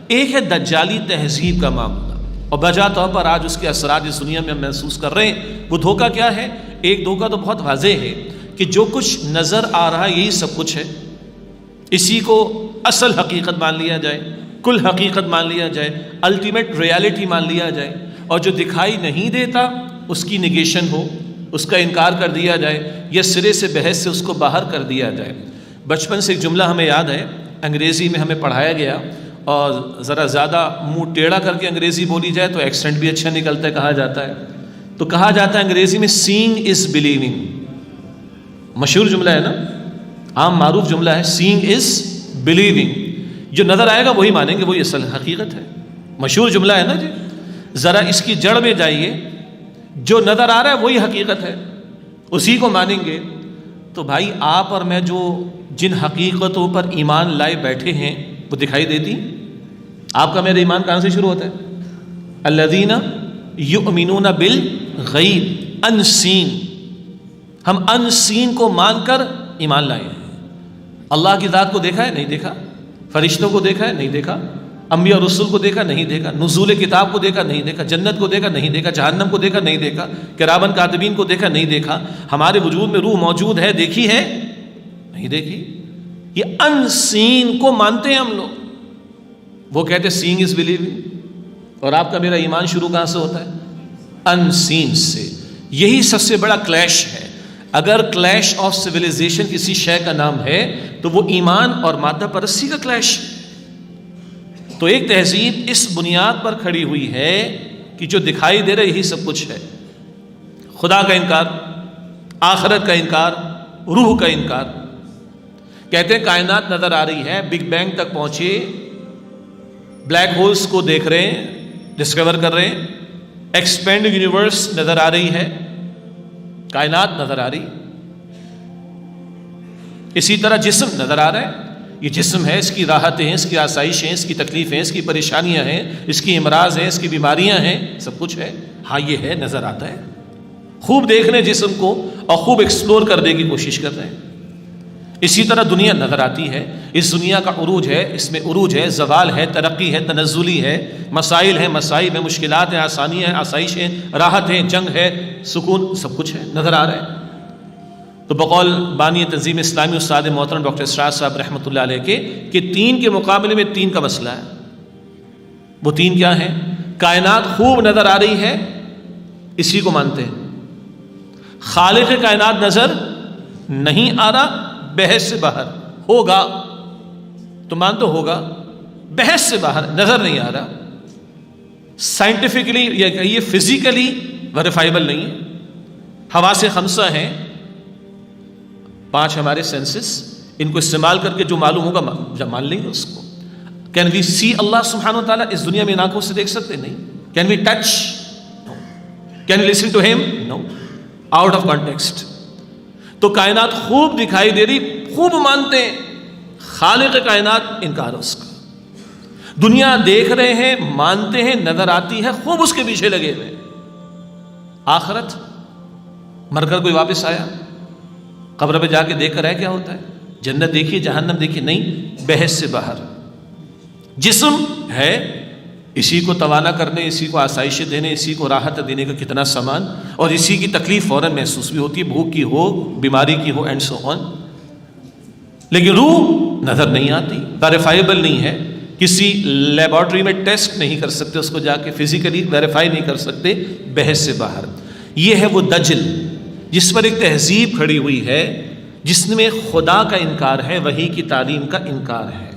ایک ہے دجالی تہذیب کا معاملہ، اور بجا طور پر آج اس کے اثرات اس دنیا میں ہم محسوس کر رہے ہیں۔ وہ دھوکہ کیا ہے؟ ایک دھوکہ تو بہت واضح ہے کہ جو کچھ نظر آ رہا ہے یہی سب کچھ ہے، اسی کو اصل حقیقت مان لیا جائے، کل حقیقت مان لیا جائے، الٹیمیٹ ریالٹی مان لیا جائے، اور جو دکھائی نہیں دیتا اس کی نگیشن ہو، اس کا انکار کر دیا جائے، یا سرے سے بحث سے اس کو باہر کر دیا جائے۔ بچپن سے ایک جملہ ہمیں یاد ہے، انگریزی میں ہمیں پڑھایا گیا، اور ذرا زیادہ منہ ٹیڑھا کر کے انگریزی بولی جائے تو ایکسنٹ بھی اچھا نکلتا ہے، کہا جاتا ہے۔ تو کہا جاتا ہے انگریزی میں سینگ از بلیونگ، مشہور جملہ ہے نا، عام معروف جملہ ہے، سینگ از بلیونگ، جو نظر آئے گا وہی مانیں گے، وہی اصل حقیقت ہے، مشہور جملہ ہے نا جی۔ ذرا اس کی جڑ میں جائیے، جو نظر آ رہا ہے وہی حقیقت ہے، اسی کو مانیں گے۔ تو بھائی آپ اور میں جو جن حقیقتوں پر ایمان لائے بیٹھے ہیں وہ دکھائی دیتی؟ آپ کا میرا ایمان کہاں سے شروع ہوتا ہے؟ الذین یؤمنون بالغیب، انسین، ہم انسین کو مان کر ایمان لائے ہیں۔ اللہ کی ذات کو دیکھا ہے؟ نہیں دیکھا۔ فرشتوں کو دیکھا ہے؟ نہیں دیکھا۔ انبیاء اور رسول کو دیکھا؟ نہیں دیکھا۔ نزول کتاب کو دیکھا؟ نہیں دیکھا۔ جنت کو دیکھا؟ نہیں دیکھا۔ جہنم کو دیکھا؟ نہیں دیکھا۔ کراما کاتبین کو دیکھا؟ نہیں دیکھا۔ ہمارے وجود میں روح موجود ہے، دیکھی ہے؟ نہیں دیکھی۔ یہ انسین کو مانتے ہیں ہم لوگ۔ وہ کہتے سینگ از بلیونگ، اور آپ کا میرا ایمان شروع کہاں سے ہوتا ہے؟ انسین سے۔ یہی سب سے بڑا کلیش ہے۔ اگر کلیش آف سویلائزیشن کسی شے کا نام ہے تو وہ ایمان اور مادہ پرستی کا کلیش ہے۔ تو ایک تہذیب اس بنیاد پر کھڑی ہوئی ہے کہ جو دکھائی دے رہا یہی سب کچھ ہے، خدا کا انکار، آخرت کا انکار، روح کا انکار۔ کہتے ہیں کائنات نظر آ رہی ہے، بگ بینگ تک پہنچے، بلیک ہولز کو دیکھ رہے ہیں، ڈسکور کر رہے ہیں، ایکسپینڈ یونیورس نظر آ رہی ہے، کائنات نظر آ رہی۔ اسی طرح جسم نظر آ رہا ہے، یہ جسم ہے، اس کی راحتیں ہیں، اس کی آسائش ہیں، اس کی تکلیفیں ہیں، اس کی پریشانیاں ہیں، اس کی امراض ہیں، اس کی بیماریاں ہیں، سب کچھ ہے۔ ہاں یہ ہے، نظر آتا ہے، خوب دیکھ رہے ہیں جسم کو اور خوب ایکسپلور کرنے کی کوشش کر رہے ہیں۔ اسی طرح دنیا نظر آتی ہے، اس دنیا کا عروج ہے، اس میں عروج ہے، زوال ہے، ترقی ہے، تنزلی ہے، مسائل ہیں، مصائب ہیں، مشکلات ہیں، آسانیاں ہیں، آسائش ہیں، راحت ہے، جنگ ہے، سکون، سب کچھ ہے، نظر آ رہا ہے۔ تو بقول بانی تنظیم اسلامی استاد محترم ڈاکٹر اسرار صاحب رحمۃ اللہ علیہ کے کہ تین کے مقابلے میں تین کا مسئلہ ہے۔ وہ تین کیا ہیں؟ کائنات خوب نظر آ رہی ہے، اسی کو مانتے ہیں۔ خالق کائنات نظر نہیں آ رہا، بحث سے باہر، ہوگا تو مان تو ہوگا، بحث سے باہر، نظر نہیں آ رہا، سائنٹیفکلی یا کہیے فزیکلی ویریفائبل نہیں ہے۔ حواس خمسہ ہیں، پانچ ہمارے سینسز، ان کو استعمال کر کے جو معلوم ہوگا مان لیں گے اس کو۔ کین وی سی اللہ سبحانہ و تعالیٰ؟ اس دنیا میں ان آنکھوں سے دیکھ سکتے نہیں۔ Can we touch? No. Can we listen to him? No, out of context. تو کائنات خوب دکھائی دے رہی، خوب مانتے ہیں، خالق کائنات انکار ہے اس کا۔ دنیا دیکھ رہے ہیں، مانتے ہیں، نظر آتی ہے، خوب اس کے پیچھے لگے ہوئے۔ آخرت، مر کر کوئی واپس آیا؟ قبر پہ جا کے دیکھ کر ہے کیا ہوتا ہے؟ جنت دیکھیے، جہنم دیکھیے، نہیں، بحث سے باہر۔ جسم ہے، اسی کو توانا کرنے، اسی کو آسائشیں دینے، اسی کو راحت دینے کا کتنا سامان، اور اسی کی تکلیف فوراً محسوس بھی ہوتی ہے، بھوک کی ہو، بیماری کی ہو، اینڈ سو آن۔ لیکن روح نظر نہیں آتی، ویریفائبل نہیں ہے، کسی لیبارٹری میں ٹیسٹ نہیں کر سکتے، اس کو جا کے فزیکلی ویریفائی نہیں کر سکتے، بحث سے باہر۔ یہ ہے وہ دجل جس پر ایک تہذیب کھڑی ہوئی ہے، جس میں خدا کا انکار ہے، وحی کی تعلیم کا انکار ہے۔